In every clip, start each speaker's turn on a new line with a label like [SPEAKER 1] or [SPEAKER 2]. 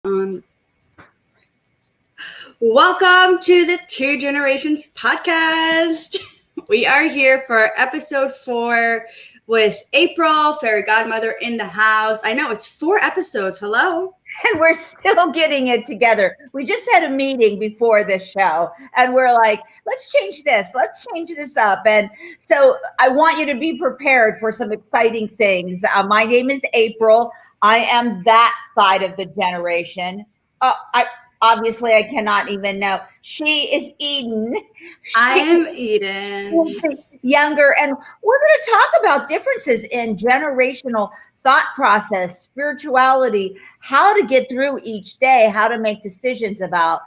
[SPEAKER 1] Um, Welcome to the Two Generations podcast. We are here for episode 4 with April, fairy godmother in the house. I know it's 4 episodes. Hello.
[SPEAKER 2] And we're still getting it together. We just had a meeting before this show and we're like, let's change this. Let's change this up. And so I want you to be prepared for some exciting things. My name is April. I am that side of the generation. Obviously, I cannot even know. She is Eden.
[SPEAKER 1] I am Eden.
[SPEAKER 2] Younger. And we're going to talk about differences in generational thought process, spirituality, how to get through each day, how to make decisions about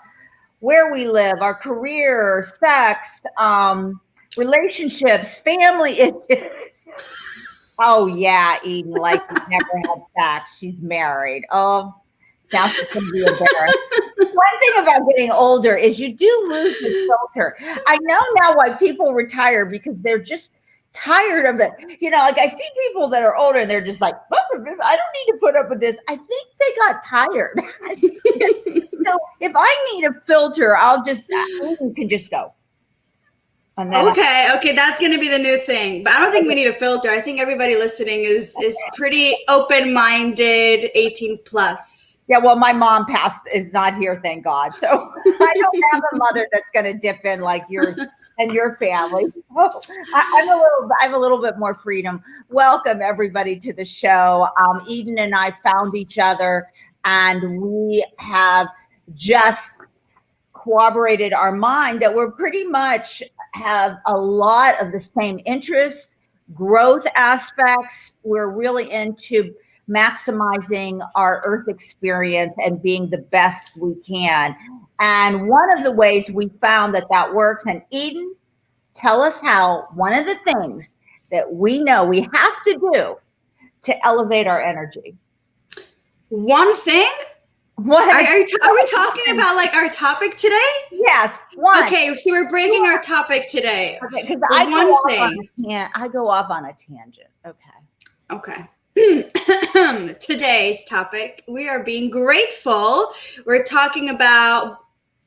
[SPEAKER 2] where we live, our career, sex, relationships, family issues. Oh, yeah, Eden, like she's never had sex. She's married. Oh, now she's going to be embarrassed. One thing about getting older is you do lose the filter. I know now why people retire, because they're just tired of it. You know, like I see people that are older and they're just like, I don't need to put up with this. I think they got tired. So if I need a filter, you can just go.
[SPEAKER 1] Okay, that's going to be the new thing. But I don't think we need a filter. I think everybody listening is pretty open-minded, 18 plus.
[SPEAKER 2] Yeah, well, my mom is not here, thank God. So I don't have a mother that's going to dip in like yours and your family. I have a little bit more freedom. Welcome everybody to the show. Eden and I found each other, and we have just corroborated our mind that we're pretty much have a lot of the same interests, growth aspects. We're really into maximizing our earth experience and being the best we can. And one of the ways we found that works, and Eden, tell us how one of the things that we know we have to do to elevate our energy.
[SPEAKER 1] One thing? What? Are we talking about like our topic today?
[SPEAKER 2] Yes. One.
[SPEAKER 1] Okay, so we're breaking our topic today.
[SPEAKER 2] Okay, because I go off on a tangent.
[SPEAKER 1] Okay. Today's topic, we are being grateful. We're talking about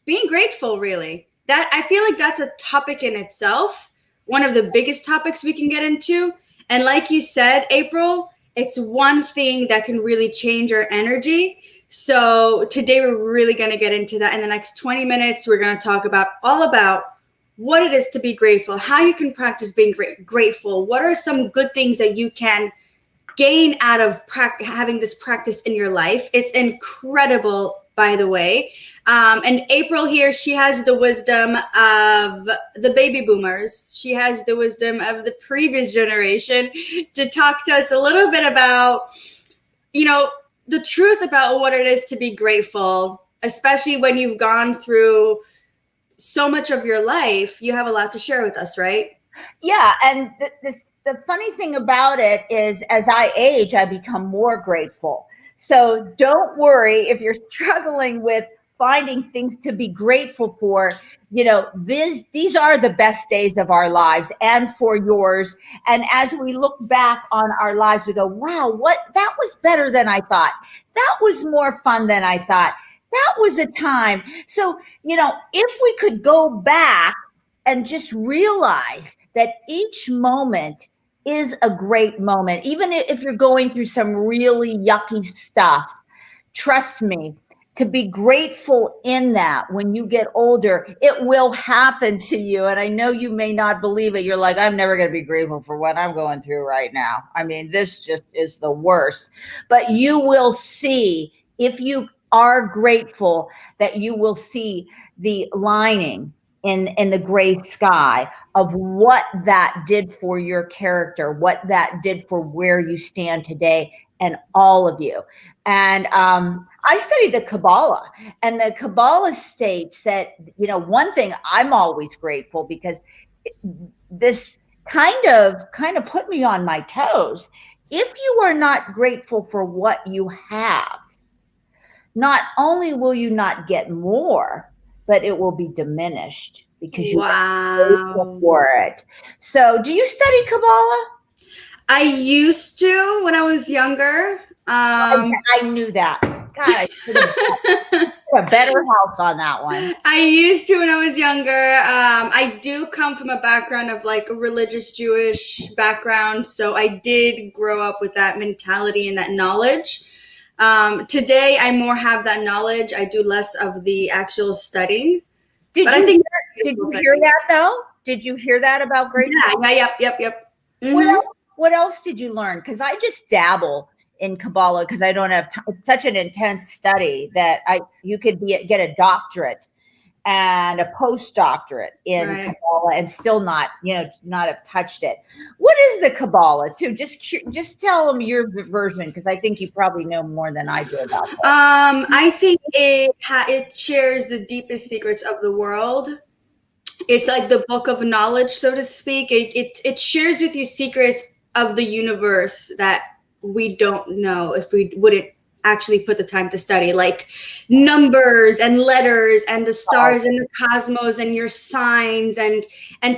[SPEAKER 1] being grateful, really. That I feel like that's a topic in itself, one of the biggest topics we can get into. And like you said, April, it's one thing that can really change our energy. So today we're really going to get into that. In the next 20 minutes, we're going to talk all about what it is to be grateful, how you can practice being grateful, what are some good things that you can gain out of having this practice in your life. It's incredible, by the way. And April here, she has the wisdom of the baby boomers. She has the wisdom of the previous generation to talk to us a little bit about, the truth about what it is to be grateful, especially when you've gone through so much of your life. You have a lot to share with us, right?
[SPEAKER 2] Yeah. And the funny thing about it is, as I age, I become more grateful. So don't worry if you're struggling with finding things to be grateful for. These are the best days of our lives and for yours. And as we look back on our lives, we go, wow, that was better than I thought. That was more fun than I thought. That was a time. So, if we could go back and just realize that each moment is a great moment, even if you're going through some really yucky stuff, trust me, to be grateful in that when you get older, it will happen to you. And I know you may not believe it. You're like, I'm never going to be grateful for what I'm going through right now. I mean, this just is the worst. But you will see, if you are grateful, that you will see the lining in the gray sky of what that did for your character, what that did for where you stand today, and all of you. And I studied the Kabbalah, and the Kabbalah states that, one thing I'm always grateful, because this kind of put me on my toes. If you are not grateful for what you have, not only will you not get more, but it will be diminished because you are grateful for it. So do you study Kabbalah?
[SPEAKER 1] I used to when I was younger.
[SPEAKER 2] I knew that. God, I should have put a better house on that one.
[SPEAKER 1] I used to when I was younger. I do come from a background of like a religious Jewish background, so I did grow up with that mentality and that knowledge. Today, I more have that knowledge. I do less of the actual studying.
[SPEAKER 2] Did
[SPEAKER 1] But I
[SPEAKER 2] you
[SPEAKER 1] think
[SPEAKER 2] did you hear that though? Did you hear that about grateful?
[SPEAKER 1] Yep.
[SPEAKER 2] Mm-hmm. What else did you learn? Because I just dabble in Kabbalah because I don't have it's such an intense study that you could get a doctorate and a postdoctorate in Kabbalah and still not have touched it. What is the Kabbalah too? Just tell them your version because I think you probably know more than I do about that.
[SPEAKER 1] I think it shares the deepest secrets of the world. It's like the book of knowledge, so to speak. It shares with you secrets of the universe that we don't know if we wouldn't actually put the time to study, like numbers and letters and the stars and the cosmos and your signs and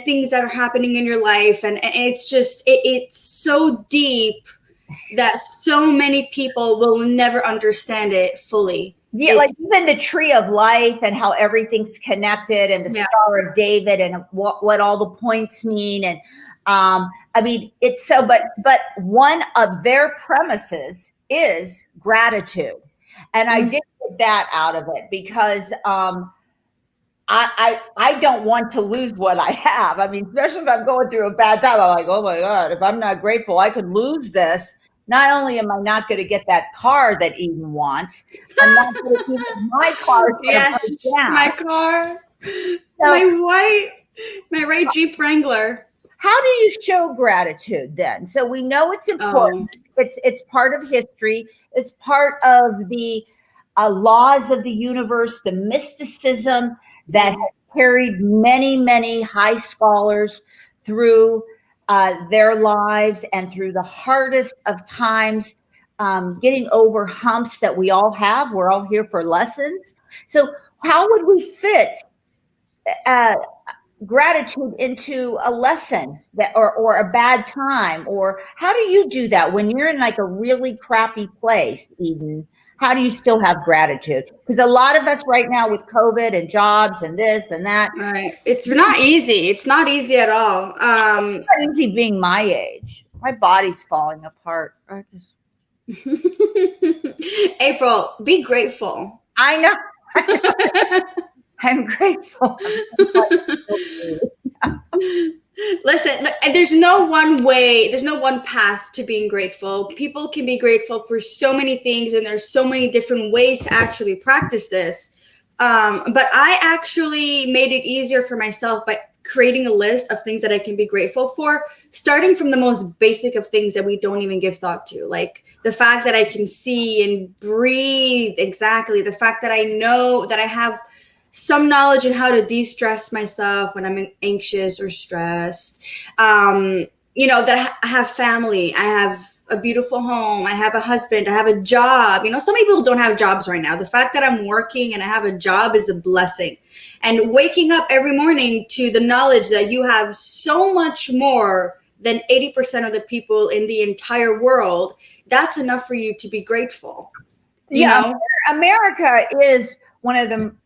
[SPEAKER 1] things that are happening in your life. And it's just, it's so deep that so many people will never understand it fully.
[SPEAKER 2] Yeah, like even the tree of life and how everything's connected and the Star of David and what all the points mean. And I mean, it's so, but one of their premises is gratitude. And I did get that out of it because I don't want to lose what I have. I mean, especially if I'm going through a bad time, I'm like, oh my God, if I'm not grateful, I could lose this. Not only am I not going to get that car that Eden wants, I'm not going to keep my car.
[SPEAKER 1] Yes, my car, so, my white Jeep Wrangler.
[SPEAKER 2] How do you show gratitude then? So we know it's important. It's part of history. It's part of the laws of the universe, the mysticism that has carried many, many high scholars through their lives and through the hardest of times, getting over humps that we all have. We're all here for lessons. So how would we fit gratitude into a lesson that or a bad time? Or how do you do that when you're in like a really crappy place, Eden? How do you still have gratitude? Because a lot of us right now with COVID and jobs and this and that.
[SPEAKER 1] Right. It's not easy. It's not easy at all.
[SPEAKER 2] It's not easy being my age. My body's falling apart.
[SPEAKER 1] April, be grateful.
[SPEAKER 2] I know. I'm grateful.
[SPEAKER 1] Listen, there's no one way, there's no one path to being grateful. People can be grateful for so many things, and there's so many different ways to actually practice this. But I actually made it easier for myself by creating a list of things that I can be grateful for, starting from the most basic of things that we don't even give thought to, like the fact that I can see and breathe, exactly, the fact that I know that I have some knowledge in how to de-stress myself when I'm anxious or stressed. That I have family, I have a beautiful home, I have a husband, I have a job. So many people don't have jobs right now. The fact that I'm working and I have a job is a blessing. And waking up every morning to the knowledge that you have so much more than 80% of the people in the entire world, that's enough for you to be grateful. You know?
[SPEAKER 2] America is one of them,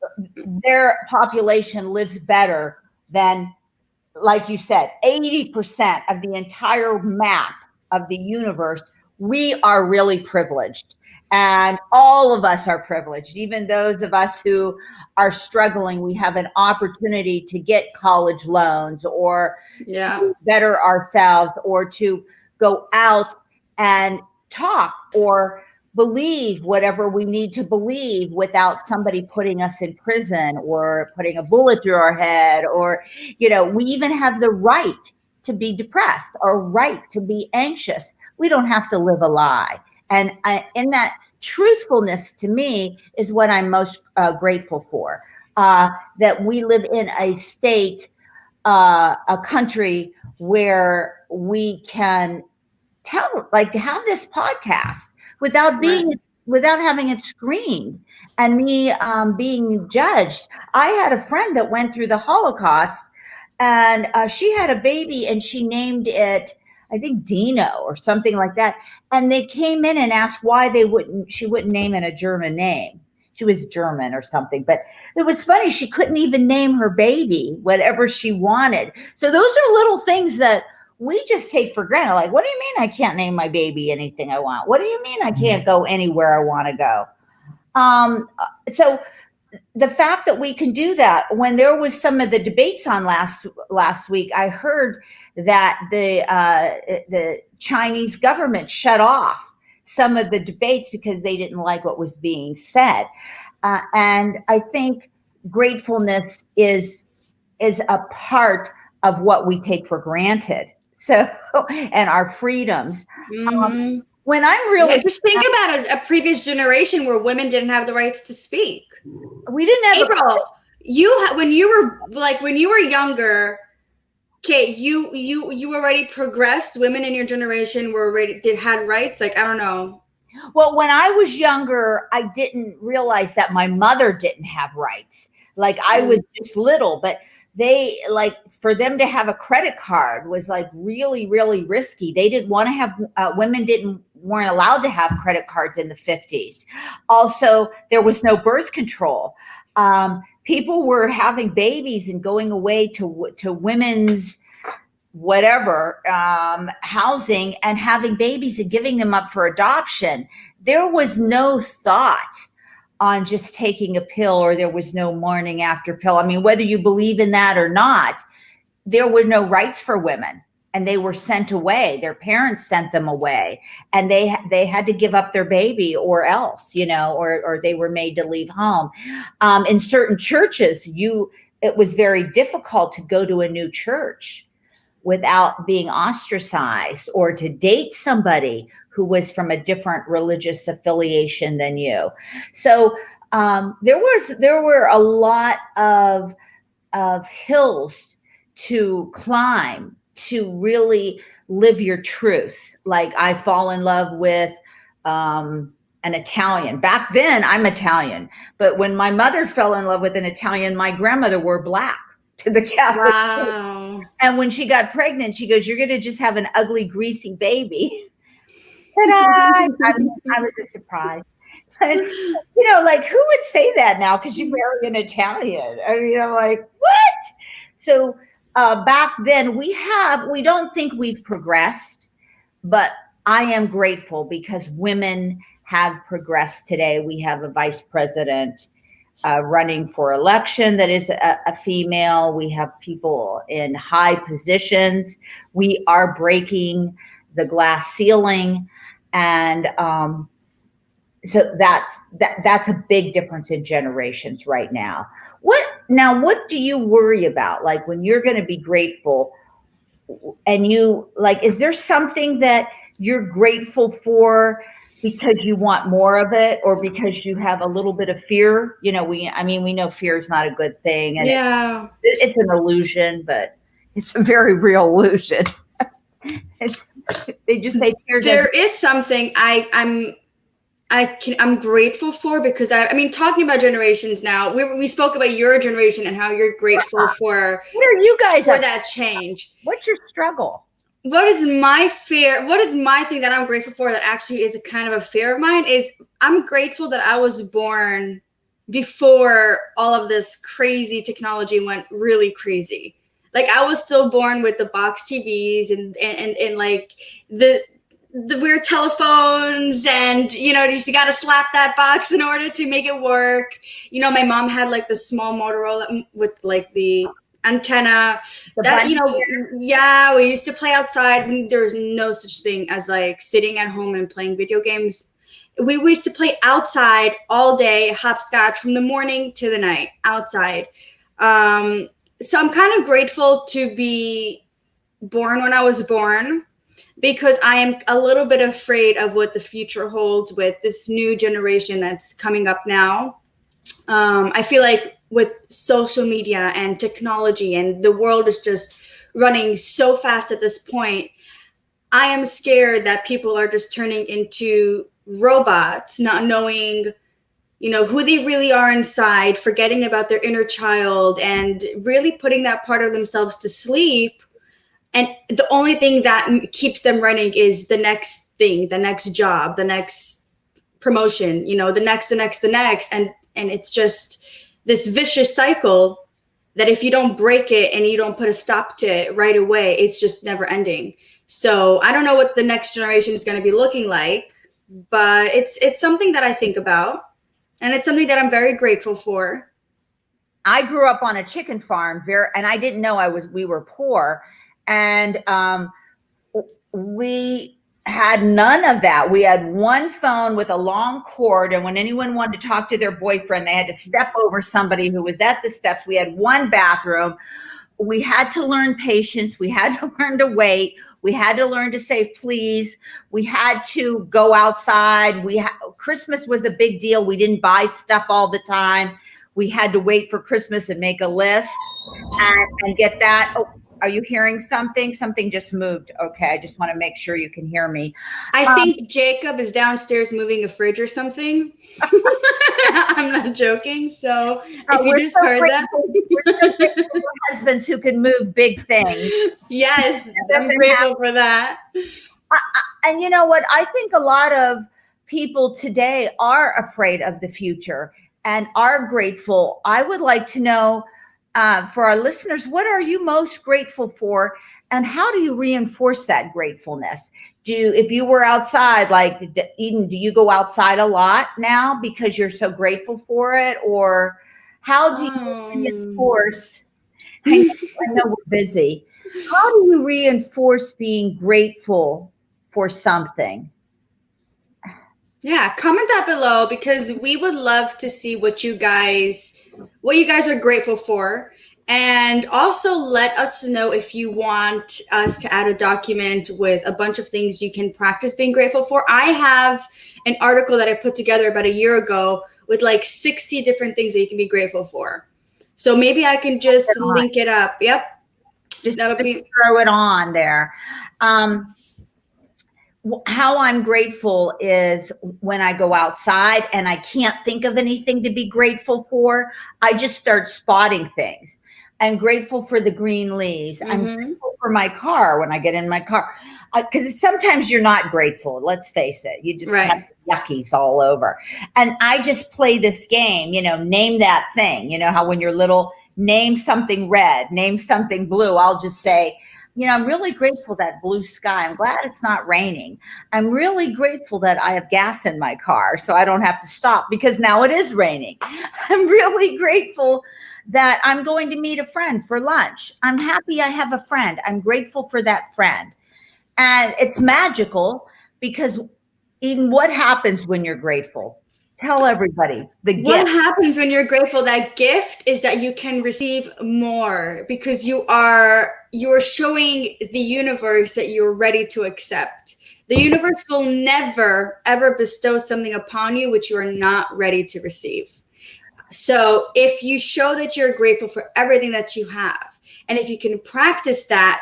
[SPEAKER 2] their population lives better than, like you said, 80% of the entire map of the universe. We are really privileged, and all of us are privileged. Even those of us who are struggling, we have an opportunity to get college loans or to better ourselves or to go out and talk or believe whatever we need to believe without somebody putting us in prison or putting a bullet through our head. Or, we even have the right to be depressed or right to be anxious. We don't have to live a lie. And in that truthfulness, to me, is what I'm most grateful for, that we live in a state, a country where we can to have this podcast without having it screened and me being judged. I had a friend that went through the Holocaust, and she had a baby, and she named it, I think Dino or something like that. And they came in and asked why she wouldn't name it a German name. She was German or something, but it was funny. She couldn't even name her baby whatever she wanted. So those are little things that we just take for granted. Like, what do you mean I can't name my baby anything I want? What do you mean I can't go anywhere I want to go? So the fact that we can do that, when there was some of the debates on last week, I heard that the Chinese government shut off some of the debates because they didn't like what was being said. And I think gratefulness is a part of what we take for granted. So, and our freedoms. When I'm really,
[SPEAKER 1] just think about a previous generation where women didn't have the rights to speak.
[SPEAKER 2] We didn't have
[SPEAKER 1] April. When you were younger, okay, you already progressed. Women in your generation had rights. Like, I don't know.
[SPEAKER 2] Well, when I was younger, I didn't realize that my mother didn't have rights. Like, I was just little, but they, like, for them to have a credit card was like really, really risky. They didn't want to have, women weren't allowed to have credit cards in the 50s. Also, there was no birth control. People were having babies and going away to women's whatever housing and having babies and giving them up for adoption. There was no thought on just taking a pill, or there was no morning after pill. I mean, whether you believe in that or not, there were no rights for women, and they were sent away. Their parents sent them away, and they had to give up their baby or else, or they were made to leave home. In certain churches, it was very difficult to go to a new church without being ostracized, or to date somebody who was from a different religious affiliation than you. So there were a lot of hills to climb to really live your truth. Like, I fall in love with an Italian. Back then, I'm Italian, but when my mother fell in love with an Italian, my grandmother wore black to the Catholic Church. And when she got pregnant, she goes, "You're going to just have an ugly, greasy baby." I was a surprise. But, like, who would say that now? Because you marry an Italian. I mean, I'm like, what? So back then, we don't think we've progressed, but I am grateful because women have progressed today. We have a vice president running for election that is a female. We have people in high positions. We are breaking the glass ceiling. And so that's a big difference in generations right now. What do you worry about? Like, when you're going to be grateful, and is there something that you're grateful for because you want more of it, or because you have a little bit of fear? We know fear is not a good thing, and it's an illusion, but it's a very real illusion. They just say fear.
[SPEAKER 1] There is something I'm grateful for, because talking about generations now, we spoke about your generation and how you're grateful for.
[SPEAKER 2] What are you guys
[SPEAKER 1] for that change?
[SPEAKER 2] What's your struggle?
[SPEAKER 1] What is my fear? What is my thing that I'm grateful for that actually is a kind of a fear of mine? Is I'm grateful that I was born before all of this crazy technology went really crazy. Like, I was still born with the box TVs and like the weird telephones, and you got to slap that box in order to make it work. My mom had like the small Motorola with like the antenna. We used to play outside. There was no such thing as like sitting at home and playing video games. We used to play outside all day, hopscotch from the morning to the night outside. So I'm kind of grateful to be born when I was born, because I am a little bit afraid of what the future holds with this new generation that's coming up now. I feel like with social media and technology, and the world is just running so fast at this point, I am scared that people are just turning into robots, not knowing who they really are inside, forgetting about their inner child, and really putting that part of themselves to sleep. And the only thing that keeps them running is the next thing, the next job, the next promotion, the next, and it's just this vicious cycle that if you don't break it and you don't put a stop to it right away, it's just never ending. So I don't know what the next generation is going to be looking like, but it's something that I think about, and it's something that I'm very grateful for.
[SPEAKER 2] I grew up on a chicken farm, and I didn't know we were poor, and we had none of that. We had one phone with a long cord, and when anyone wanted to talk to their boyfriend, they had to step over somebody who was at the steps. We had one bathroom. We had to learn patience. We had to learn to wait. We had to learn to say please. We had to go outside. Christmas was a big deal. We didn't buy stuff all the time. We had to wait for Christmas and make a list and get that. Oh, are you hearing something? Something just moved. Okay, I just want to make sure you can hear me.
[SPEAKER 1] I think Jacob is downstairs moving a fridge or something. I'm not joking. So if you just heard that.
[SPEAKER 2] We're so grateful for husbands who can move big things.
[SPEAKER 1] Yes, I'm grateful for that.
[SPEAKER 2] And you know what? I think a lot of people today are afraid of the future and are grateful. I would like to know, for our listeners, what are you most grateful for, and how do you reinforce that gratefulness? If you were outside, like Eden, do you go outside a lot now because you're so grateful for it, or how do you reinforce? I know we're busy. How do you reinforce being grateful for something?
[SPEAKER 1] Yeah, comment that below, because we would love to see what you guys are grateful for. And also let us know if you want us to add a document with a bunch of things you can practice being grateful for. I have an article that I put together about a year ago with like 60 different things that you can be grateful for. So maybe I can just link it up. Yep.
[SPEAKER 2] Just throw it on there. How I'm grateful is when I go outside and I can't think of anything to be grateful for, I just start spotting things. I'm grateful for the green leaves. Mm-hmm. I'm grateful for my car when I get in my car. Because sometimes you're not grateful, let's face it. You just have yuckies all over. And I just play this game, name that thing. You know how when you're little, name something red, name something blue. I'll just say, I'm really grateful that blue sky. I'm glad it's not raining. I'm really grateful that I have gas in my car so I don't have to stop because now it is raining. I'm really grateful that I'm going to meet a friend for lunch. I'm happy I have a friend. I'm grateful for that friend. And it's magical because even what happens when you're grateful? Tell everybody the gift.
[SPEAKER 1] What happens when you're grateful? That gift is that you can receive more because you're showing the universe that you're ready to accept. The universe will never, ever bestow something upon you which you are not ready to receive. So if you show that you're grateful for everything that you have, and if you can practice that,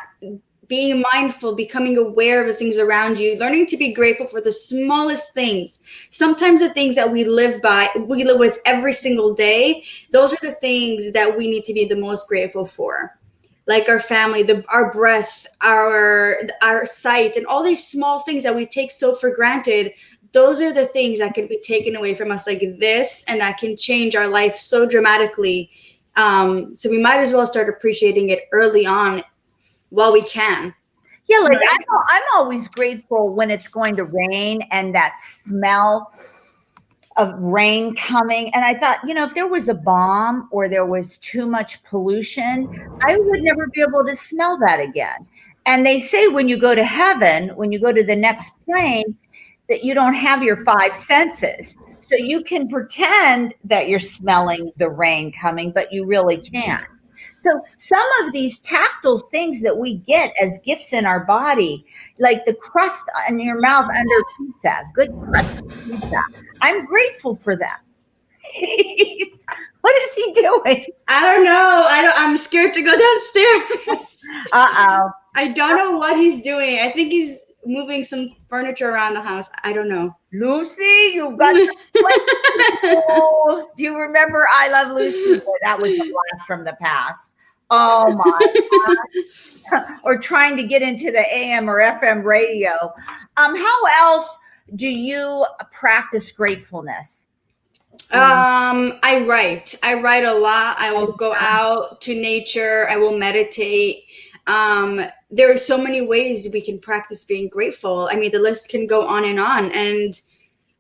[SPEAKER 1] being mindful, becoming aware of the things around you, learning to be grateful for the smallest things. Sometimes the things that we live with every single day, those are the things that we need to be the most grateful for. Like our family, our breath, our sight, and all these small things that we take so for granted. Those are the things that can be taken away from us like this, and that can change our life so dramatically. So we might as well start appreciating it early on while we can.
[SPEAKER 2] Yeah, like I'm always grateful when it's going to rain and that smell of rain coming. And I thought, if there was a bomb or there was too much pollution, I would never be able to smell that again. And they say when you go to heaven, when you go to the next plane, that you don't have your five senses. So you can pretend that you're smelling the rain coming, but you really can't. So some of these tactile things that we get as gifts in our body, like the crust in your mouth under pizza, good crust pizza, I'm grateful for that. What is he doing?
[SPEAKER 1] I don't know. I'm scared to go downstairs.
[SPEAKER 2] Uh-oh.
[SPEAKER 1] I don't know what he's doing. I think he's moving some furniture around the house. I don't know.
[SPEAKER 2] Lucy, you've got to do you remember I Love Lucy? That was the blast from the past. Oh my. Or trying to get into the AM or FM radio. How else do you practice gratefulness?
[SPEAKER 1] I write. I write a lot. I will go out to nature. I will meditate. There are so many ways we can practice being grateful. I mean, the list can go on. And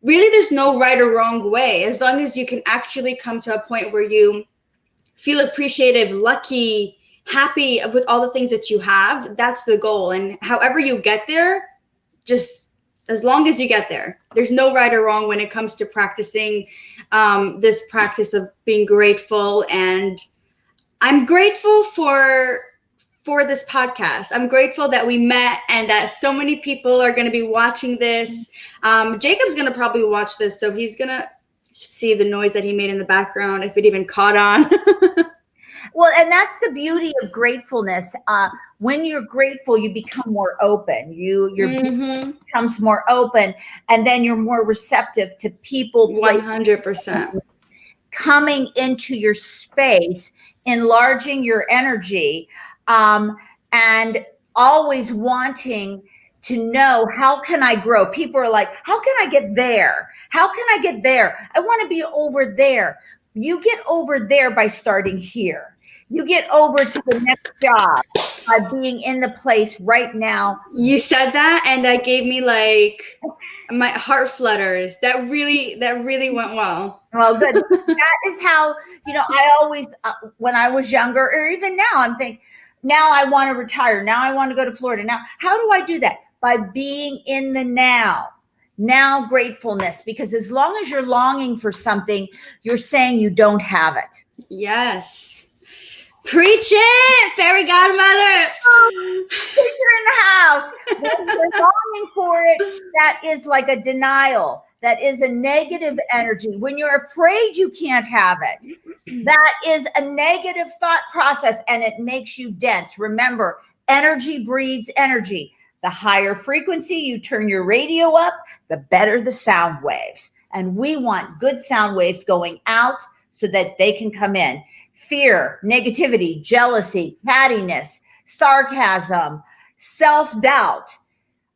[SPEAKER 1] really, there's no right or wrong way. As long as you can actually come to a point where you feel appreciative, lucky, happy with all the things that you have, that's the goal. And however you get there, just as long as you get there, there's no right or wrong when it comes to practicing this practice of being grateful. And I'm grateful for this podcast. I'm grateful that we met and that so many people are going to be watching this. Jacob's going to probably watch this, so he's going to see the noise that he made in the background, if it even caught on.
[SPEAKER 2] Well, and that's the beauty of gratefulness. When you're grateful, you become more open. Your becomes more open, and then you're more receptive to people.
[SPEAKER 1] 100%.
[SPEAKER 2] Coming into your space, enlarging your energy, and always wanting to know, how can I grow? People are like, how can I get there? How can I get there? I want to be over there. You get over there by starting here. You get over to the next job by being in the place right now.
[SPEAKER 1] You said that, and that gave me like my heart flutters. That really went well.
[SPEAKER 2] Well, good. That is how, I always, when I was younger, or even now, I'm thinking, now I want to retire. Now I want to go to Florida. Now, how do I do that? By being in the now. Now gratefulness, because as long as you're longing for something, you're saying you don't have it.
[SPEAKER 1] Yes. Preach it, fairy godmother.
[SPEAKER 2] Preacher in the house. When you're longing for it, that is like a denial. That is a negative energy. When you're afraid you can't have it, that is a negative thought process, and it makes you dense. Remember, energy breeds energy. The higher frequency you turn your radio up, the better the sound waves. And we want good sound waves going out so that they can come in. Fear, negativity, jealousy, cattiness, sarcasm, self-doubt,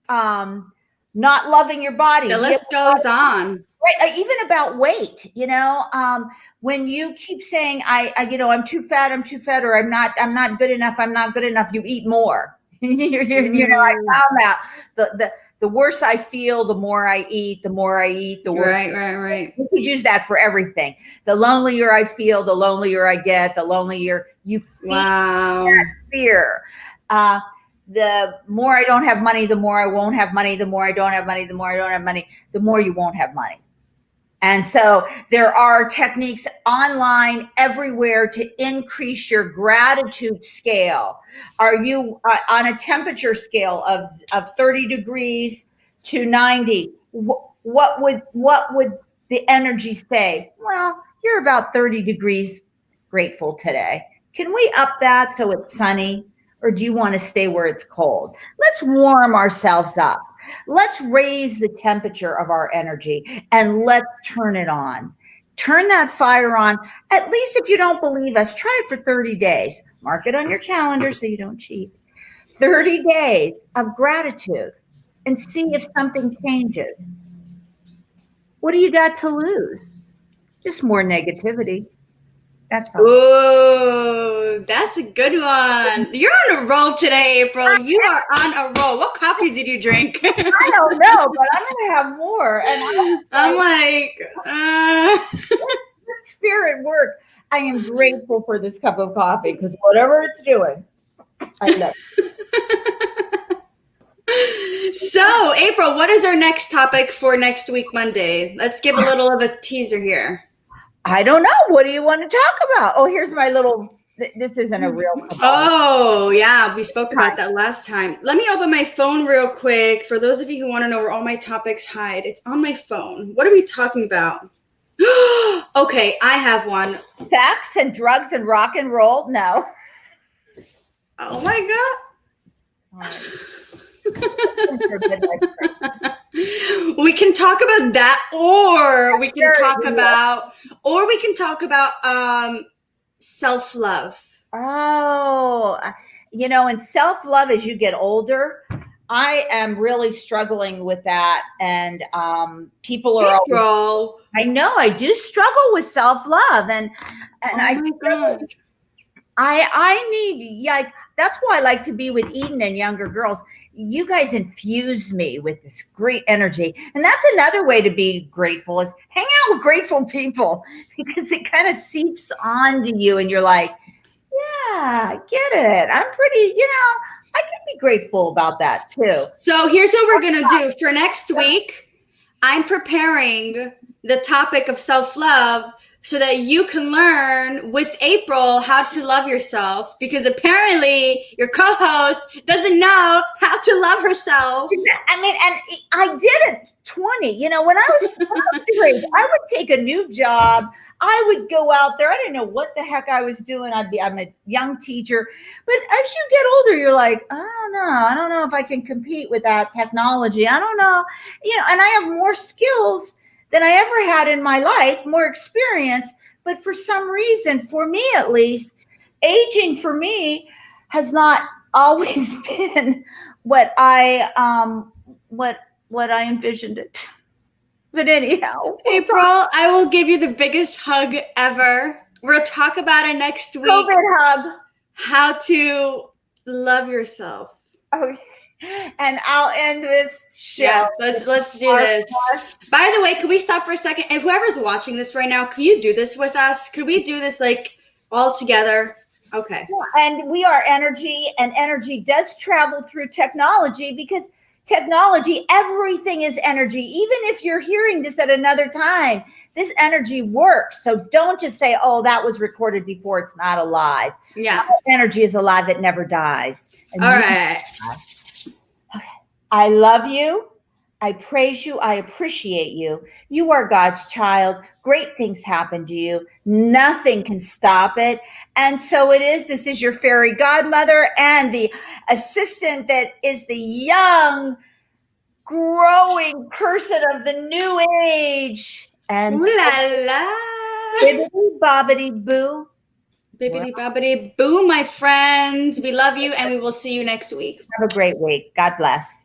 [SPEAKER 2] not loving your body.
[SPEAKER 1] The list goes on.
[SPEAKER 2] Right, even about weight, when you keep saying, I'm too fat, or I'm not good enough, you eat more. I found out the worse I feel, the more I eat, the worse.
[SPEAKER 1] Right.
[SPEAKER 2] You could use that for everything. The lonelier I feel, the lonelier I get, the lonelier you feel.
[SPEAKER 1] Wow.
[SPEAKER 2] That fear. The more I don't have money, the more I won't have money. The more I don't have money, the more I don't have money, the more you won't have money. And so there are techniques online everywhere to increase your gratitude scale. Are you on a temperature scale of 30 degrees to 90? What would the energy say? Well, you're about 30 degrees grateful today. Can we up that so it's sunny? Or do you want to stay where it's cold? Let's warm ourselves up. Let's raise the temperature of our energy and let's turn it on. Turn that fire on. At least if you don't believe us, try it for 30 days. Mark it on your calendar so you don't cheat. 30 days of gratitude and see if something changes. What do you got to lose? Just more negativity. That's all.
[SPEAKER 1] Ooh, that's a good one. You're on a roll today, April. You are on a roll. What coffee did you drink?
[SPEAKER 2] I don't know, but I'm going to have more. And
[SPEAKER 1] I'm like,
[SPEAKER 2] let spirit work. I am grateful for this cup of coffee because whatever it's doing, I love it.
[SPEAKER 1] So, April, what is our next topic for next week, Monday? Let's give a little of a teaser here.
[SPEAKER 2] I don't know. What do you want to talk about? Oh, here's my little, this isn't a real cup.
[SPEAKER 1] Oh, yeah. We spoke about that last time. Let me open my phone real quick. For those of you who want to know where all my topics hide, it's on my phone. What are we talking about? Okay, I have one.
[SPEAKER 2] Sex and drugs and rock and roll? No.
[SPEAKER 1] Oh, my God. We can talk about that, or we can talk about self-love.
[SPEAKER 2] Oh, and self-love as you get older, I am really struggling with that. And people are always,
[SPEAKER 1] April.
[SPEAKER 2] I know I do struggle with self-love, and
[SPEAKER 1] Oh
[SPEAKER 2] I
[SPEAKER 1] my God.
[SPEAKER 2] I need, like, that's why I like to be with Eden and younger girls. You guys infuse me with this great energy. And that's another way to be grateful, is hang out with grateful people, because it kind of seeps onto you and you're like, yeah, I get it. I'm pretty, I can be grateful about that too.
[SPEAKER 1] So here's what we're going to do for next week. I'm preparing the topic of self-love so that you can learn with April how to love yourself, because apparently your co-host doesn't know how to love herself.
[SPEAKER 2] I mean, and I did it 20. When I was frustrated, I would take a new job. I would go out there. I didn't know what the heck I was doing. I'm a young teacher. But as you get older, you're like, I don't know. I don't know if I can compete with that technology. I don't know. And I have more skills than I ever had in my life, more experience. But for some reason, for me at least, aging for me has not always been what I envisioned it. But anyhow,
[SPEAKER 1] April, I will give you the biggest hug ever. We'll talk about it next week.
[SPEAKER 2] COVID hug.
[SPEAKER 1] How to love yourself.
[SPEAKER 2] Okay. And I'll end this show.
[SPEAKER 1] Yeah, let's do this. By the way, could we stop for a second? And whoever's watching this right now, could you do this with us? Could we do this like all together? Okay.
[SPEAKER 2] And we are energy, and energy does travel through technology, because technology, everything is energy. Even if you're hearing this at another time, this energy works. So don't just say, oh, that was recorded before, it's not alive.
[SPEAKER 1] Yeah.
[SPEAKER 2] Energy is alive, it never dies.
[SPEAKER 1] All right.
[SPEAKER 2] Okay. I love you. I praise you. I appreciate you. You are God's child. Great things happen to you. Nothing can stop it. And so it is. This is your fairy godmother and the assistant that is the young, growing person of the new age. And
[SPEAKER 1] ooh la la.
[SPEAKER 2] bibbidi bobbidi boo.
[SPEAKER 1] Bibbidi bobbidi boo, my friends. We love you, and we will see you next week.
[SPEAKER 2] Have a great week. God bless.